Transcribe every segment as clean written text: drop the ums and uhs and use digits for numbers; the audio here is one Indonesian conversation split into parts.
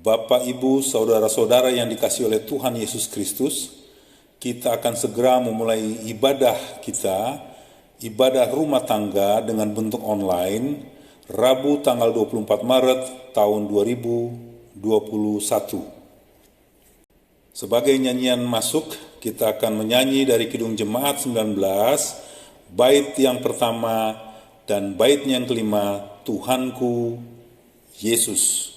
Bapak, Ibu, saudara-saudara yang dikasihi oleh Tuhan Yesus Kristus, kita akan segera memulai ibadah kita, ibadah rumah tangga dengan bentuk online, Rabu tanggal 24 Maret tahun 2021. Sebagai nyanyian masuk, kita akan menyanyi dari Kidung Jemaat 19, bait yang pertama dan bait yang kelima, Tuhanku Yesus.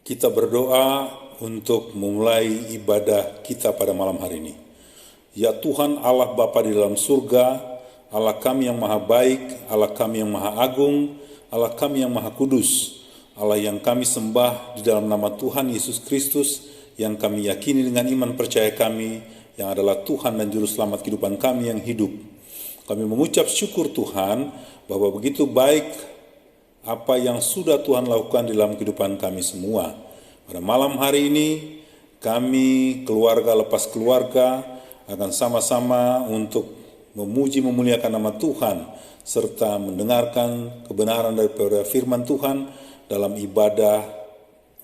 Kita berdoa untuk memulai ibadah kita pada malam hari ini. Ya Tuhan Allah Bapa di dalam surga, Allah kami yang maha baik, Allah kami yang maha agung, Allah kami yang maha kudus, Allah yang kami sembah di dalam nama Tuhan Yesus Kristus, yang kami yakini dengan iman percaya kami, yang adalah Tuhan dan Juru Selamat kehidupan kami yang hidup. Kami mengucap syukur Tuhan bahwa begitu baik apa yang sudah Tuhan lakukan di dalam kehidupan kami semua. Pada malam hari ini, kami keluarga lepas keluarga akan sama-sama untuk memuji memuliakan nama Tuhan, serta mendengarkan kebenaran daripada firman Tuhan dalam ibadah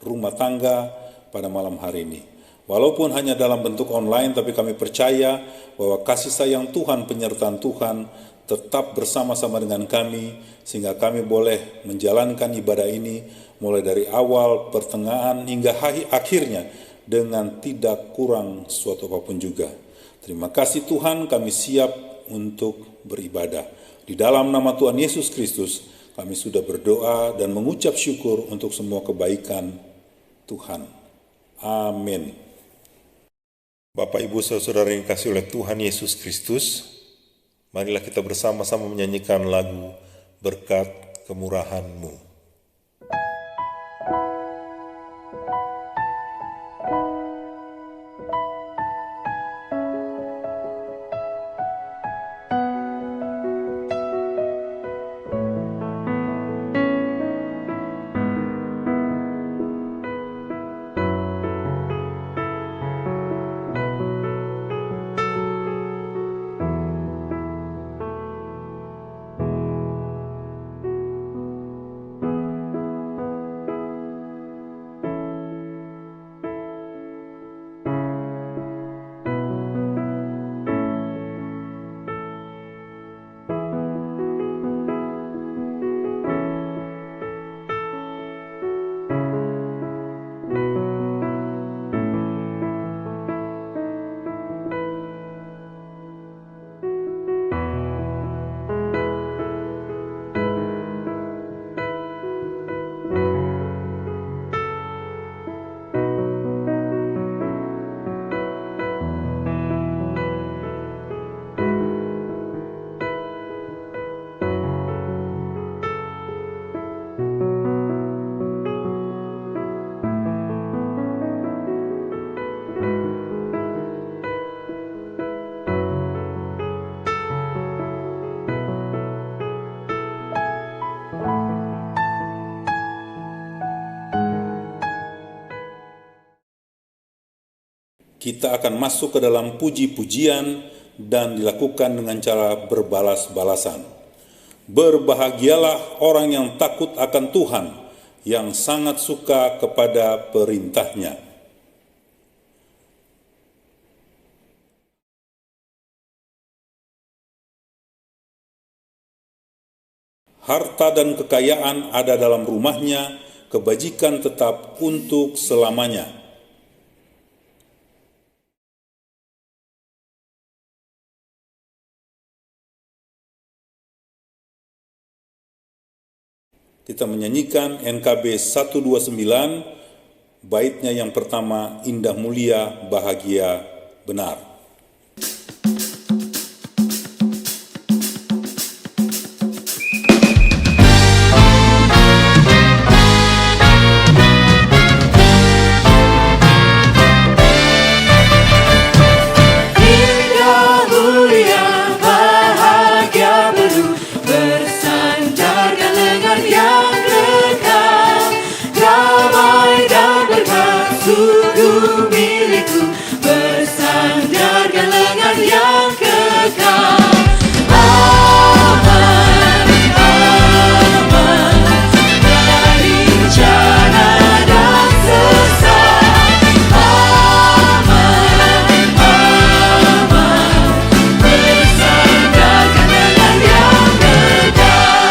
rumah tangga pada malam hari ini. Walaupun hanya dalam bentuk online, tapi kami percaya bahwa kasih sayang Tuhan, penyertaan Tuhan tetap bersama-sama dengan kami, sehingga kami boleh menjalankan ibadah ini mulai dari awal, pertengahan, hingga akhirnya dengan tidak kurang suatu apapun juga. Terima kasih Tuhan, kami siap untuk beribadah. Di dalam nama Tuhan Yesus Kristus, kami sudah berdoa dan mengucap syukur untuk semua kebaikan Tuhan. Amin. Bapak, Ibu, saudara yang dikasihi oleh Tuhan Yesus Kristus, marilah kita bersama-sama menyanyikan lagu Berkat Kemurahan-Mu. Kita akan masuk ke dalam puji-pujian dan dilakukan dengan cara berbalas-balasan. Berbahagialah orang yang takut akan Tuhan, yang sangat suka kepada perintahnya. Harta dan kekayaan ada dalam rumahnya, kebajikan tetap untuk selamanya. Kita menyanyikan NKB 129, baitnya yang pertama, indah mulia, bahagia, benar. Sungguh milikku, bersandarkan lengan yang kekal. Aman, aman dari bencana dan sesat. Aman, aman bersandarkan lengan yang kekal.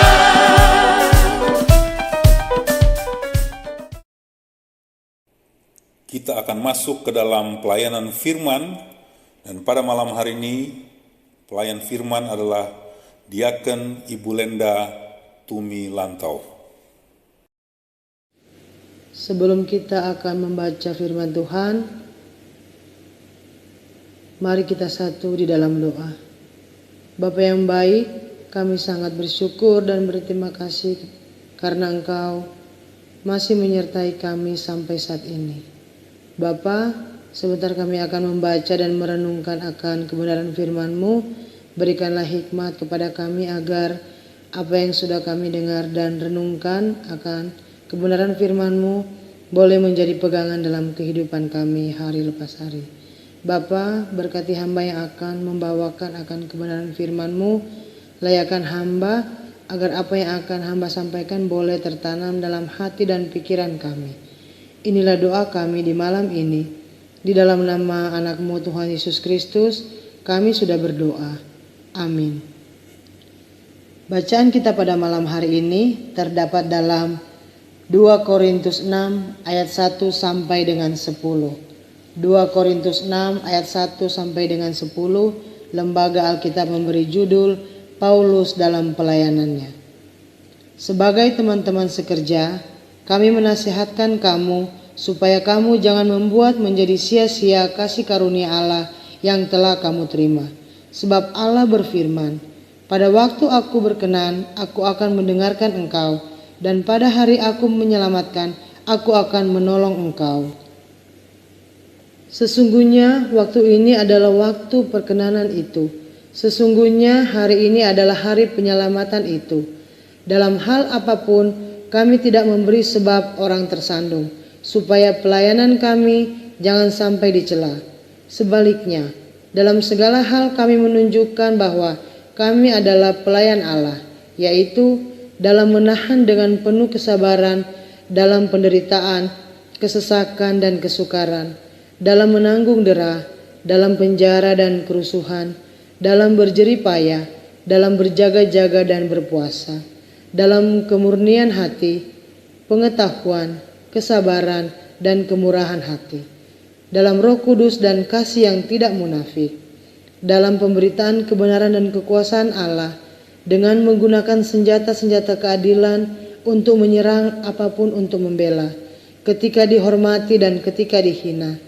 Kita akan masuk ke dalam pelayanan firman, dan pada malam hari ini pelayan firman adalah Diaken Ibu Lenda Tumi Lantau. Sebelum kita akan membaca firman Tuhan, mari kita satu di dalam doa. Bapa yang baik, kami sangat bersyukur dan berterima kasih karena Engkau masih menyertai kami sampai saat ini. Bapa, sebentar kami akan membaca dan merenungkan akan kebenaran firman-Mu. Berikanlah hikmat kepada kami agar apa yang sudah kami dengar dan renungkan akan kebenaran firman-Mu boleh menjadi pegangan dalam kehidupan kami hari lepas hari. Bapa, berkati hamba yang akan membawakan akan kebenaran firman-Mu. Layakkan hamba agar apa yang akan hamba sampaikan boleh tertanam dalam hati dan pikiran kami. Inilah doa kami di malam ini. Di dalam nama anak-Mu Tuhan Yesus Kristus, kami sudah berdoa. Amin. Bacaan kita pada malam hari ini terdapat dalam 2 Korintus 6 ayat 1 sampai dengan 10. 2 Korintus 6 ayat 1 sampai dengan 10, Lembaga Alkitab memberi judul Paulus dalam pelayanannya. Sebagai teman-teman sekerja, kami menasihatkan kamu supaya kamu jangan membuat menjadi sia-sia kasih karunia Allah yang telah kamu terima. Sebab Allah berfirman, pada waktu aku berkenan, aku akan mendengarkan engkau, dan pada hari aku menyelamatkan, aku akan menolong engkau. Sesungguhnya waktu ini adalah waktu perkenanan itu. Sesungguhnya hari ini adalah hari penyelamatan itu. Dalam hal apapun, kami tidak memberi sebab orang tersandung, supaya pelayanan kami jangan sampai dicela. Sebaliknya, dalam segala hal kami menunjukkan bahwa kami adalah pelayan Allah, yaitu dalam menahan dengan penuh kesabaran, dalam penderitaan, kesesakan dan kesukaran, dalam menanggung dera, dalam penjara dan kerusuhan, dalam berjerih payah, dalam berjaga-jaga dan berpuasa, dalam kemurnian hati, pengetahuan, kesabaran, dan kemurahan hati, dalam Roh Kudus dan kasih yang tidak munafik, dalam pemberitaan kebenaran dan kekuasaan Allah, dengan menggunakan senjata-senjata keadilan untuk menyerang apapun untuk membela, ketika dihormati dan ketika dihina,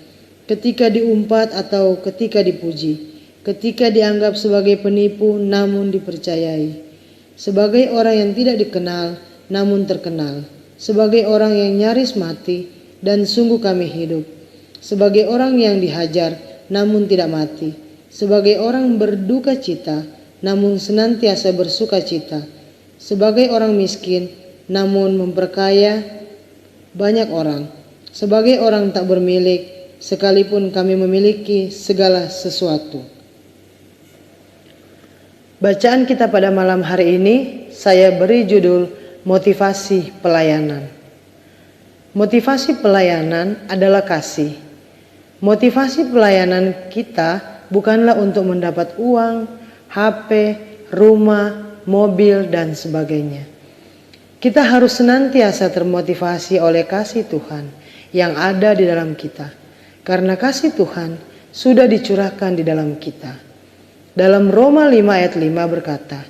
ketika diumpat atau ketika dipuji, ketika dianggap sebagai penipu namun dipercayai, sebagai orang yang tidak dikenal namun terkenal, sebagai orang yang nyaris mati dan sungguh kami hidup, sebagai orang yang dihajar namun tidak mati, sebagai orang berduka cita namun senantiasa bersuka cita, sebagai orang miskin namun memperkaya banyak orang, sebagai orang tak bermilik sekalipun kami memiliki segala sesuatu. Bacaan kita pada malam hari ini saya beri judul motivasi pelayanan. Motivasi pelayanan adalah kasih. Motivasi pelayanan kita bukanlah untuk mendapat uang, HP, rumah, mobil, dan sebagainya. Kita harus senantiasa termotivasi oleh kasih Tuhan yang ada di dalam kita, karena kasih Tuhan sudah dicurahkan di dalam kita. Dalam Roma 5 ayat 5 berkata,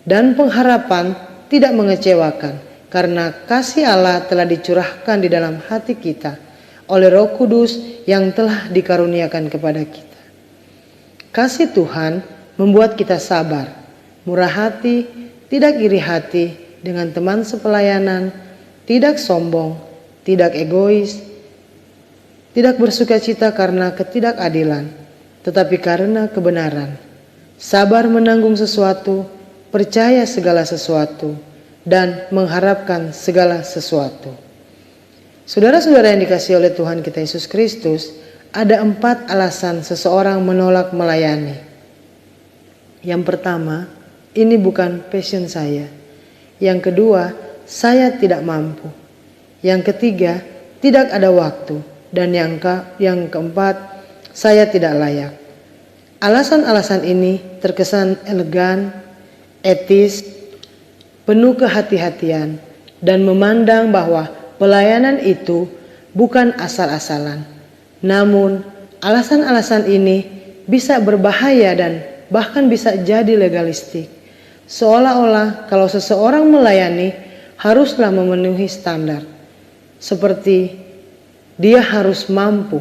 "Dan pengharapan tidak mengecewakan, karena kasih Allah telah dicurahkan di dalam hati kita oleh Roh Kudus yang telah dikaruniakan kepada kita." Kasih Tuhan membuat kita sabar, murah hati, tidak iri hati dengan teman sepelayanan, tidak sombong, tidak egois, tidak bersukacita karena ketidakadilan, tetapi karena kebenaran. Sabar menanggung sesuatu, percaya segala sesuatu, dan mengharapkan segala sesuatu. Saudara-saudara yang dikasihi oleh Tuhan kita Yesus Kristus, ada 4 alasan seseorang menolak melayani. Yang pertama, ini bukan passion saya. Yang kedua, saya tidak mampu. Yang ketiga, tidak ada waktu. Dan yang keempat, saya tidak layak. Alasan-alasan ini terkesan elegan, etis, penuh kehati-hatian, dan memandang bahwa pelayanan itu bukan asal-asalan. Namun, alasan-alasan ini bisa berbahaya dan bahkan bisa jadi legalistik. Seolah-olah kalau seseorang melayani haruslah memenuhi standar. Seperti dia harus mampu,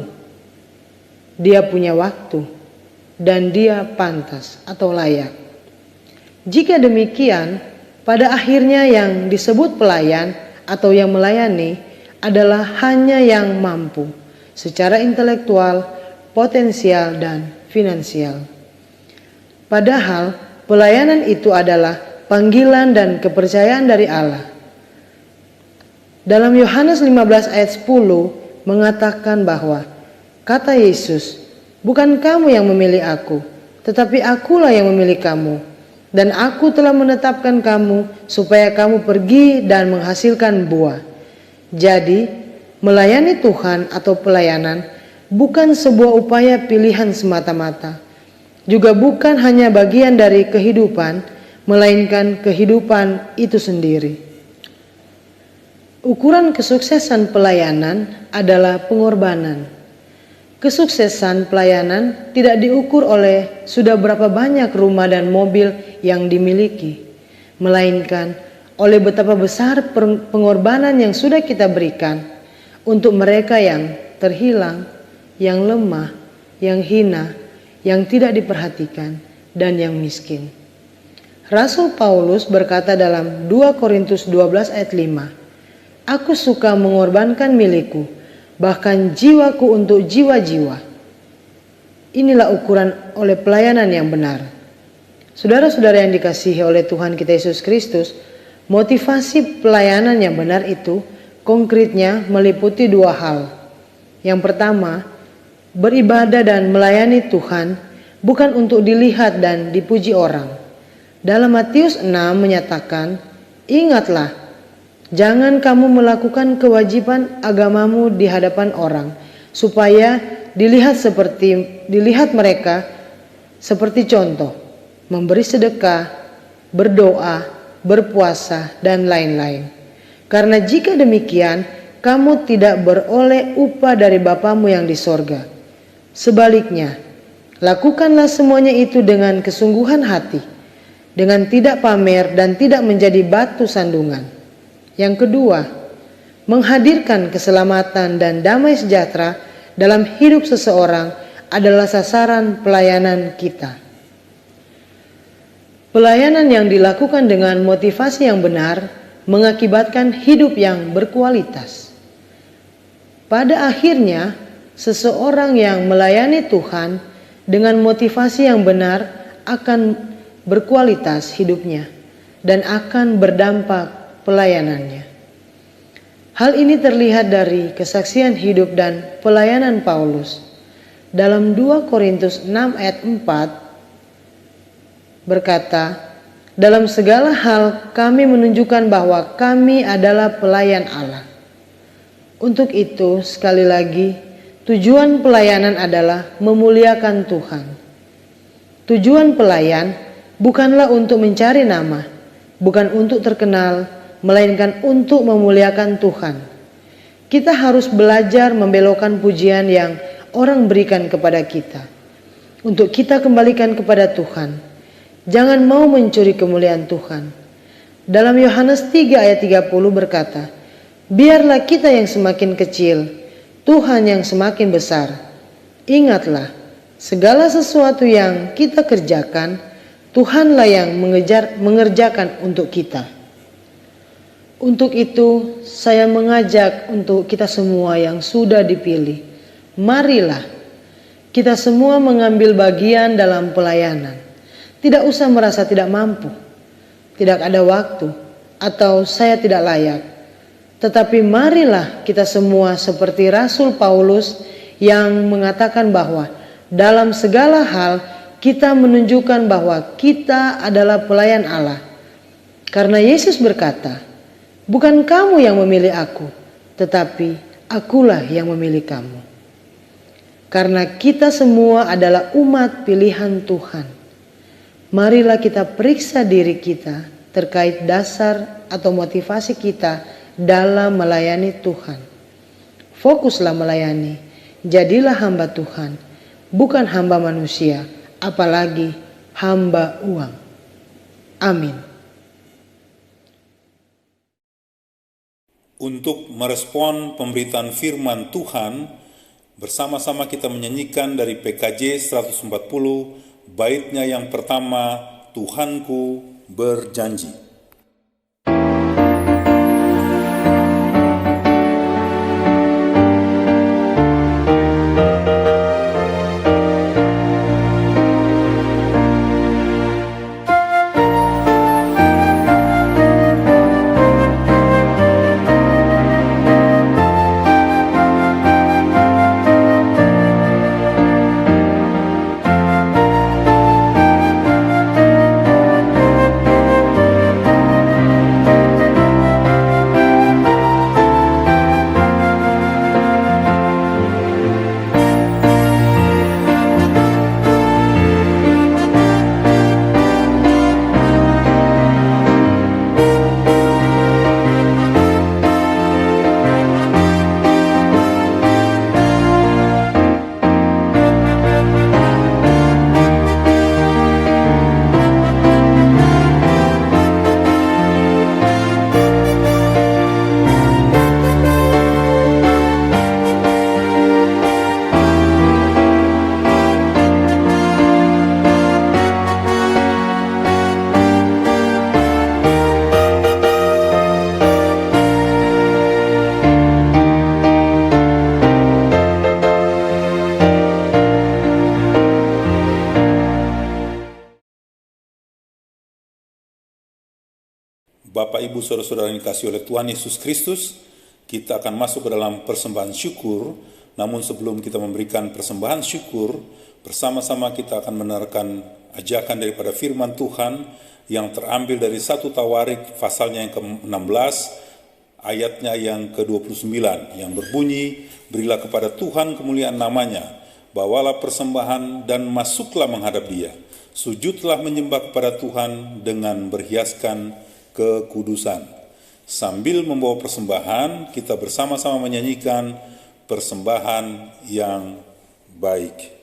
dia punya waktu, dan dia pantas atau layak. Jika demikian, pada akhirnya yang disebut pelayan atau yang melayani adalah hanya yang mampu secara intelektual, potensial, dan finansial. Padahal pelayanan itu adalah panggilan dan kepercayaan dari Allah. Dalam Yohanes 15 ayat 10 mengatakan bahwa kata Yesus, "Bukan kamu yang memilih aku, tetapi akulah yang memilih kamu. Dan aku telah menetapkan kamu supaya kamu pergi dan menghasilkan buah." Jadi, melayani Tuhan atau pelayanan bukan sebuah upaya pilihan semata-mata. Juga bukan hanya bagian dari kehidupan, melainkan kehidupan itu sendiri. Ukuran kesuksesan pelayanan adalah pengorbanan. Kesuksesan pelayanan tidak diukur oleh sudah berapa banyak rumah dan mobil yang dimiliki, melainkan oleh betapa besar pengorbanan yang sudah kita berikan untuk mereka yang terhilang, yang lemah, yang hina, yang tidak diperhatikan, dan yang miskin. Rasul Paulus berkata dalam 2 Korintus 12 ayat 5, "Aku suka mengorbankan milikku, bahkan jiwaku untuk jiwa-jiwa." Inilah ukuran oleh pelayanan yang benar. Saudara-saudara yang dikasihi oleh Tuhan kita Yesus Kristus, motivasi pelayanan yang benar itu konkretnya meliputi 2 hal. Yang pertama, beribadah dan melayani Tuhan bukan untuk dilihat dan dipuji orang. Dalam Matius 6 menyatakan, "Ingatlah, jangan kamu melakukan kewajiban agamamu di hadapan orang, supaya dilihat mereka seperti contoh, memberi sedekah, berdoa, berpuasa, dan lain-lain. Karena jika demikian, kamu tidak beroleh upah dari Bapamu yang di sorga. Sebaliknya, lakukanlah semuanya itu dengan kesungguhan hati, dengan tidak pamer dan tidak menjadi batu sandungan." Yang kedua, menghadirkan keselamatan dan damai sejahtera dalam hidup seseorang adalah sasaran pelayanan kita. Pelayanan yang dilakukan dengan motivasi yang benar mengakibatkan hidup yang berkualitas. Pada akhirnya, seseorang yang melayani Tuhan dengan motivasi yang benar akan berkualitas hidupnya dan akan berdampak pelayanannya. Hal ini terlihat dari kesaksian hidup dan pelayanan Paulus. Dalam 2 Korintus 6 ayat 4 berkata, "Dalam segala hal kami menunjukkan bahwa kami adalah pelayan Allah." Untuk itu, sekali lagi, tujuan pelayanan adalah memuliakan Tuhan. Tujuan pelayan bukanlah untuk mencari nama, bukan untuk terkenal, melainkan untuk memuliakan Tuhan. Kita harus belajar membelokkan pujian yang orang berikan kepada kita, untuk kita kembalikan kepada Tuhan. Jangan mau mencuri kemuliaan Tuhan. Dalam Yohanes 3 ayat 30 berkata, biarlah kita yang semakin kecil, Tuhan yang semakin besar. Ingatlah, segala sesuatu yang kita kerjakan, Tuhanlah yang mengerjakan untuk kita. Untuk itu, saya mengajak untuk kita semua yang sudah dipilih, marilah kita semua mengambil bagian dalam pelayanan. Tidak usah merasa tidak mampu, tidak ada waktu, atau saya tidak layak. Tetapi marilah kita semua seperti Rasul Paulus yang mengatakan bahwa dalam segala hal kita menunjukkan bahwa kita adalah pelayan Allah. Karena Yesus berkata, bukan kamu yang memilih aku, tetapi akulah yang memilih kamu. Karena kita semua adalah umat pilihan Tuhan. Marilah kita periksa diri kita terkait dasar atau motivasi kita dalam melayani Tuhan. Fokuslah melayani, jadilah hamba Tuhan, bukan hamba manusia, apalagi hamba uang. Amin. Untuk merespon pemberitaan firman Tuhan, bersama-sama kita menyanyikan dari PKJ 140, baitnya yang pertama, Tuhanku berjanji. Bapak, Ibu, Saudara-saudara yang dikasihi oleh Tuhan Yesus Kristus, kita akan masuk ke dalam persembahan syukur. Namun sebelum kita memberikan persembahan syukur, bersama-sama kita akan mendengarkan ajakan daripada firman Tuhan yang terambil dari 1 Tawarik pasalnya yang ke-16, ayatnya yang ke-29, yang berbunyi, berilah kepada Tuhan kemuliaan namanya, bawalah persembahan dan masuklah menghadap Dia. Sujudlah menyembah kepada Tuhan dengan berhiaskan kekudusan. Sambil membawa persembahan, kita bersama-sama menyanyikan persembahan yang baik.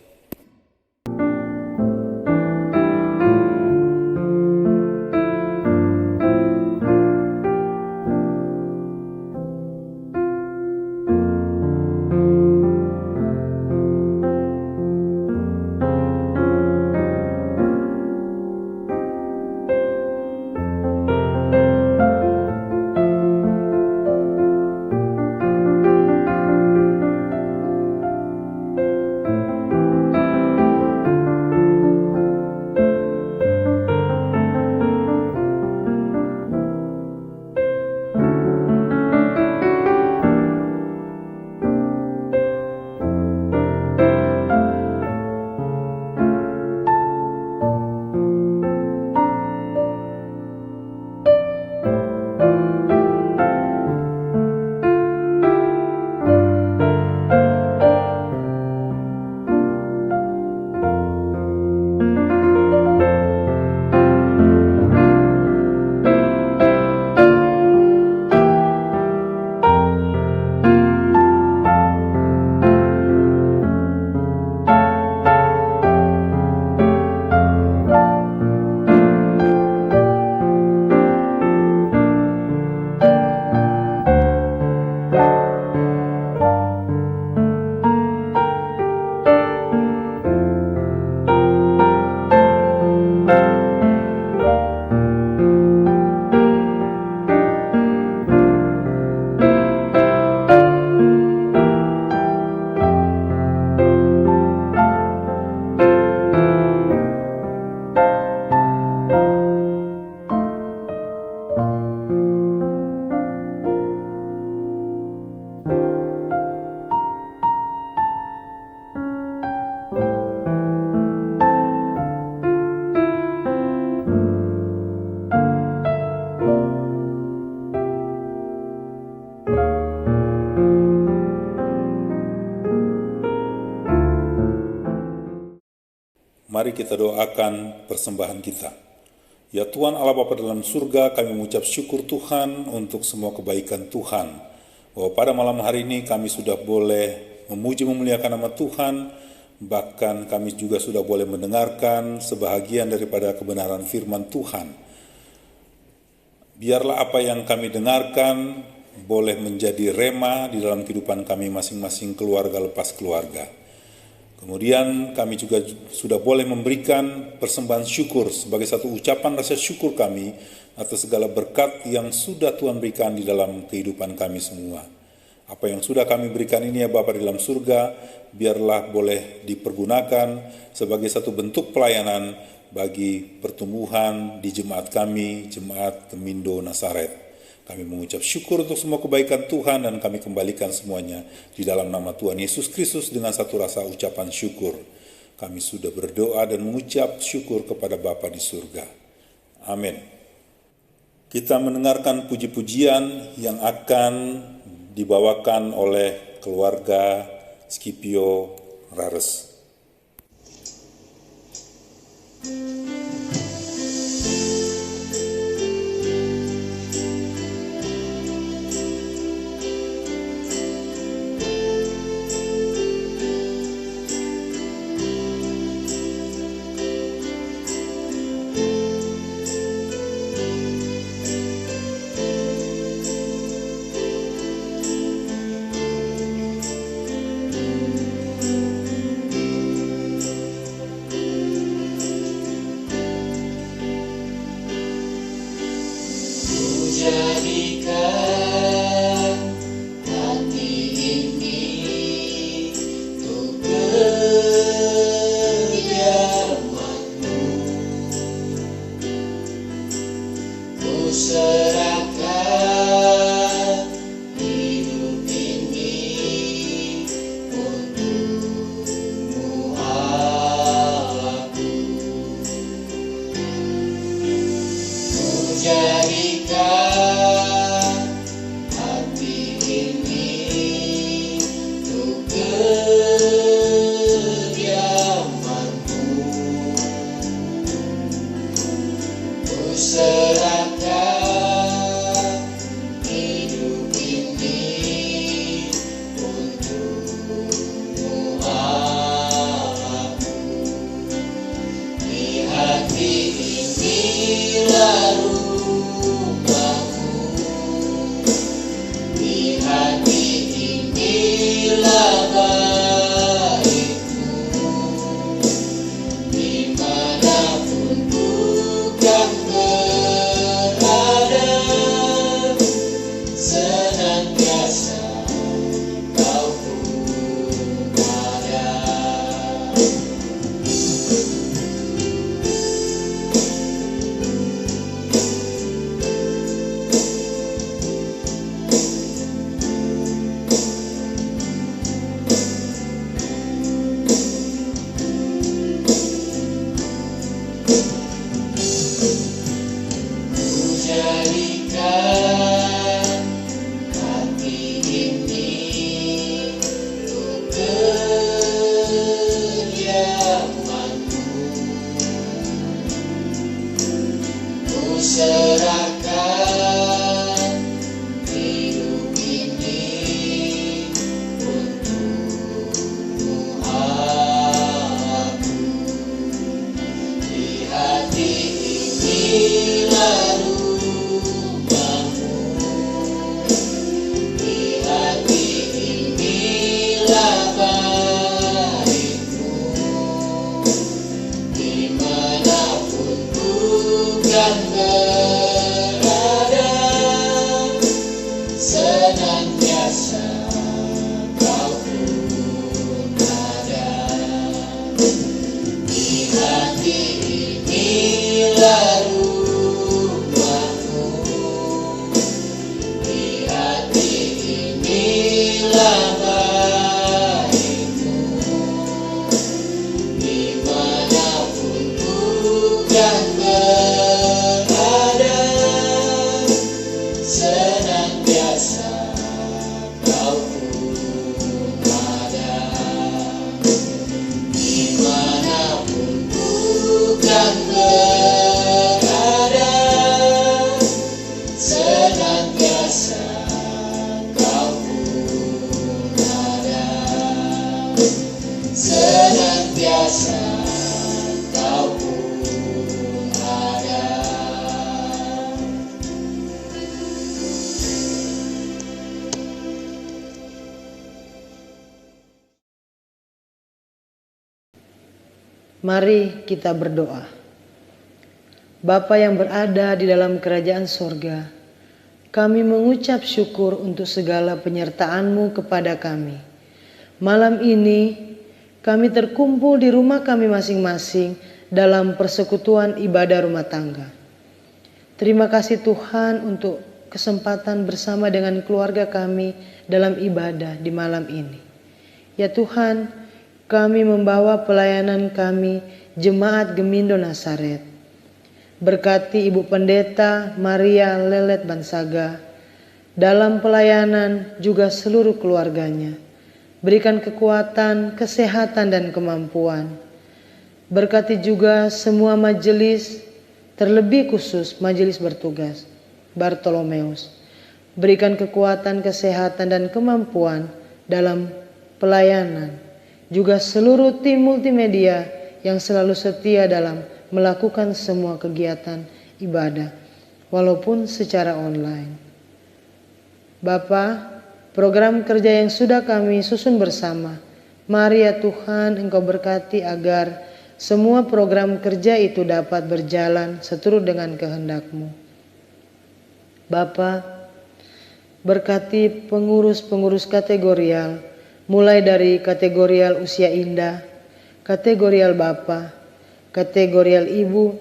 mari kita doakan persembahan kita. Ya Tuhan Allah Bapa dalam surga, kami mengucap syukur Tuhan untuk semua kebaikan Tuhan. Bahwa pada malam hari ini kami sudah boleh memuji memuliakan nama Tuhan, bahkan kami juga sudah boleh mendengarkan sebahagian daripada kebenaran firman Tuhan. Biarlah apa yang kami dengarkan boleh menjadi rema di dalam kehidupan kami masing-masing keluarga lepas keluarga. Kemudian kami juga sudah boleh memberikan persembahan syukur sebagai satu ucapan rasa syukur kami atas segala berkat yang sudah Tuhan berikan di dalam kehidupan kami semua. Apa yang sudah kami berikan ini ya Bapa di dalam surga, biarlah boleh dipergunakan sebagai satu bentuk pelayanan bagi pertumbuhan di jemaat kami, Jemaat Gemindo Nazaret. Kami mengucap syukur untuk semua kebaikan Tuhan dan kami kembalikan semuanya di dalam nama Tuhan Yesus Kristus dengan satu rasa ucapan syukur. Kami sudah berdoa dan mengucap syukur kepada Bapa di surga. Amin. Kita mendengarkan puji-pujian yang akan dibawakan oleh keluarga Scipio Rares. Jadikan hati ini untuk kediaman-Mu. Ku serahkan hidup ini untuk-Mu Allahku. Ku jadikan senantiasa kau pun ada, senantiasa kau pun ada. Mari kita berdoa. Bapa yang berada di dalam kerajaan sorga, kami mengucap syukur untuk segala penyertaan-Mu kepada kami. Malam ini kami terkumpul di rumah kami masing-masing dalam persekutuan ibadah rumah tangga. Terima kasih Tuhan untuk kesempatan bersama dengan keluarga kami dalam ibadah di malam ini. Ya Tuhan, kami membawa pelayanan kami Jemaat Gemindo Nasaret. Berkati Ibu Pendeta Maria Lelet Bansaga dalam pelayanan juga seluruh keluarganya. Berikan kekuatan, kesehatan dan kemampuan. Berkati juga semua majelis, terlebih khusus majelis bertugas Bartolomeus. Berikan kekuatan, kesehatan dan kemampuan dalam pelayanan. Juga seluruh tim multimedia yang selalu setia dalam melakukan semua kegiatan ibadah, walaupun secara online. Bapa, program kerja yang sudah kami susun bersama, mari ya Tuhan Engkau berkati agar semua program kerja itu dapat berjalan seturut dengan kehendak-Mu. Bapa, berkati pengurus-pengurus kategorial, mulai dari kategorial usia indah, kategorial Bapa, kategorial ibu,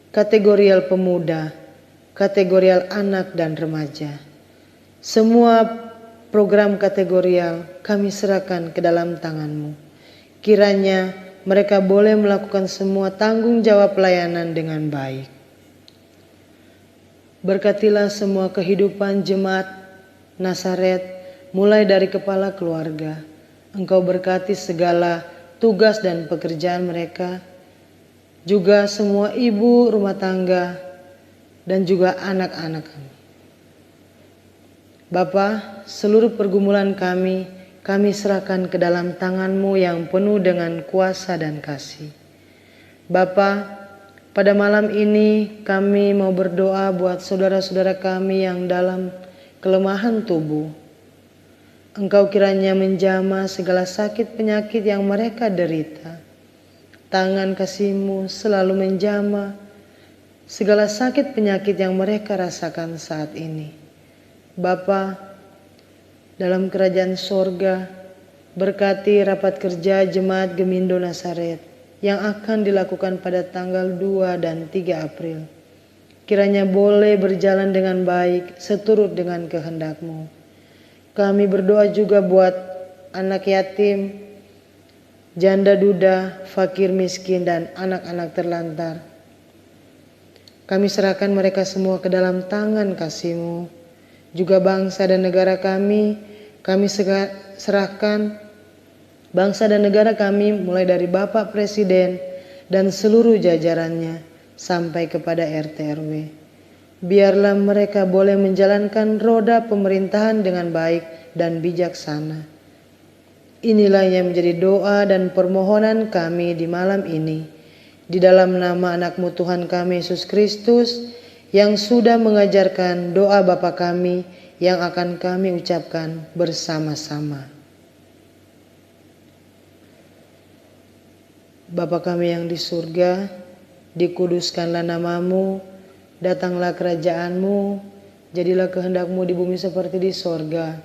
kategorial pemuda, kategorial anak dan remaja. Semua program kategorial kami serahkan ke dalam tangan-Mu. Kiranya mereka boleh melakukan semua tanggung jawab pelayanan dengan baik. Berkatilah semua kehidupan jemaat Nasaret, mulai dari kepala keluarga. Engkau berkati segala tugas dan pekerjaan mereka, juga semua ibu rumah tangga dan juga anak-anak kami. Bapa, seluruh pergumulan kami serahkan ke dalam tangan-Mu yang penuh dengan kuasa dan kasih. Bapa, pada malam ini kami mau berdoa buat saudara-saudara kami yang dalam kelemahan tubuh. Engkau kiranya menjamah segala sakit penyakit yang mereka derita. Tangan kasih-Mu selalu menjamah segala sakit penyakit yang mereka rasakan saat ini. Bapa, dalam kerajaan sorga, berkati rapat kerja Jemaat Gemindo Nasaret yang akan dilakukan pada tanggal 2 dan 3 April. Kiranya boleh berjalan dengan baik seturut dengan kehendak-Mu. Kami berdoa juga buat anak yatim, janda duda, fakir miskin, dan anak-anak terlantar. Kami serahkan mereka semua ke dalam tangan kasih-Mu. Juga bangsa dan negara kami serahkan bangsa dan negara kami mulai dari Bapak Presiden dan seluruh jajarannya sampai kepada RT RW. Biarlah mereka boleh menjalankan roda pemerintahan dengan baik dan bijaksana. Inilah yang menjadi doa dan permohonan kami di malam ini. Di dalam nama anak-Mu Tuhan kami Yesus Kristus yang sudah mengajarkan doa Bapa kami yang akan kami ucapkan bersama-sama. Bapa kami yang di surga, dikuduskanlah nama-Mu, datanglah kerajaan-Mu, jadilah kehendak-Mu di bumi seperti di sorga.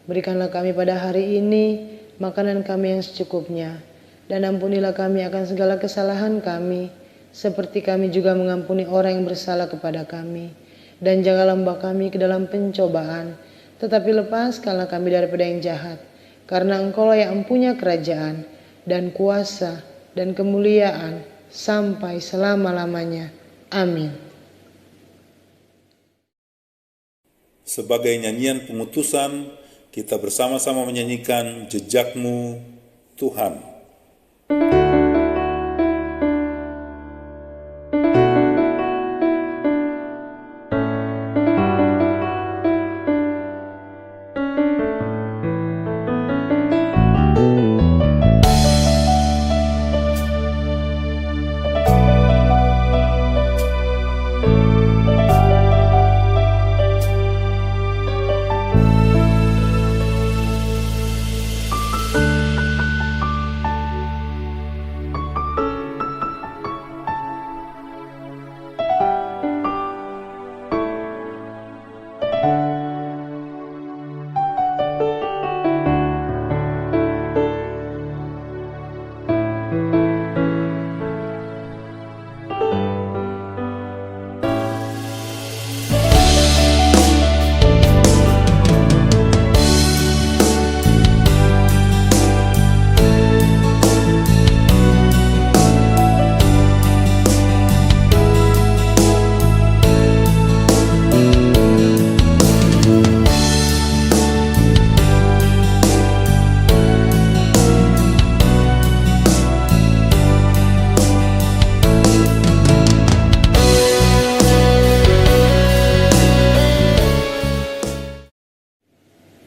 Berikanlah kami pada hari ini makanan kami yang secukupnya, dan ampunilah kami akan segala kesalahan kami, seperti kami juga mengampuni orang yang bersalah kepada kami. Dan janganlah membawa kami ke dalam pencobaan, tetapi lepaskanlah kami daripada yang jahat, karena Engkau-lah yang mempunyai kerajaan, dan kuasa, dan kemuliaan, sampai selama-lamanya. Amin. Sebagai nyanyian pengutusan, kita bersama-sama menyanyikan Jejak-Mu, Tuhan.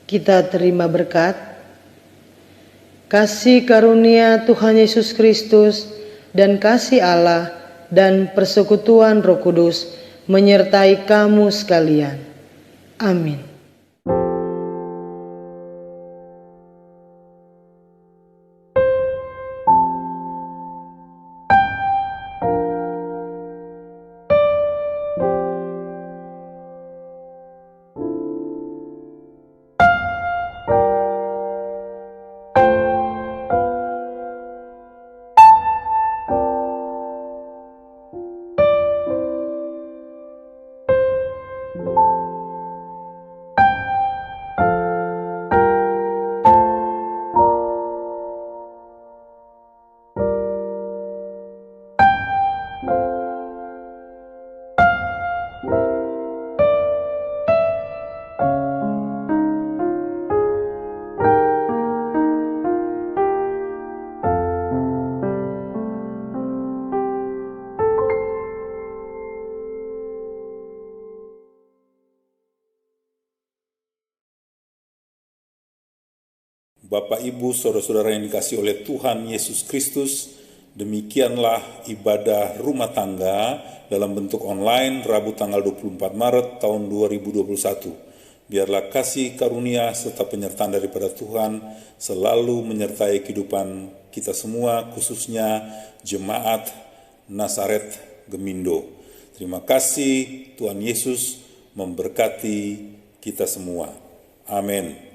kita terima berkat. Kasih karunia Tuhan Yesus Kristus dan kasih Allah dan persekutuan Roh Kudus menyertai kamu sekalian. Amin. Bapak, Ibu, Saudara-saudara yang dikasihi oleh Tuhan Yesus Kristus, demikianlah ibadah rumah tangga dalam bentuk online Rabu tanggal 24 Maret tahun 2021. Biarlah kasih karunia serta penyertaan daripada Tuhan selalu menyertai kehidupan kita semua, khususnya Jemaat Nazaret Gemindo. Terima kasih, Tuhan Yesus memberkati kita semua. Amin.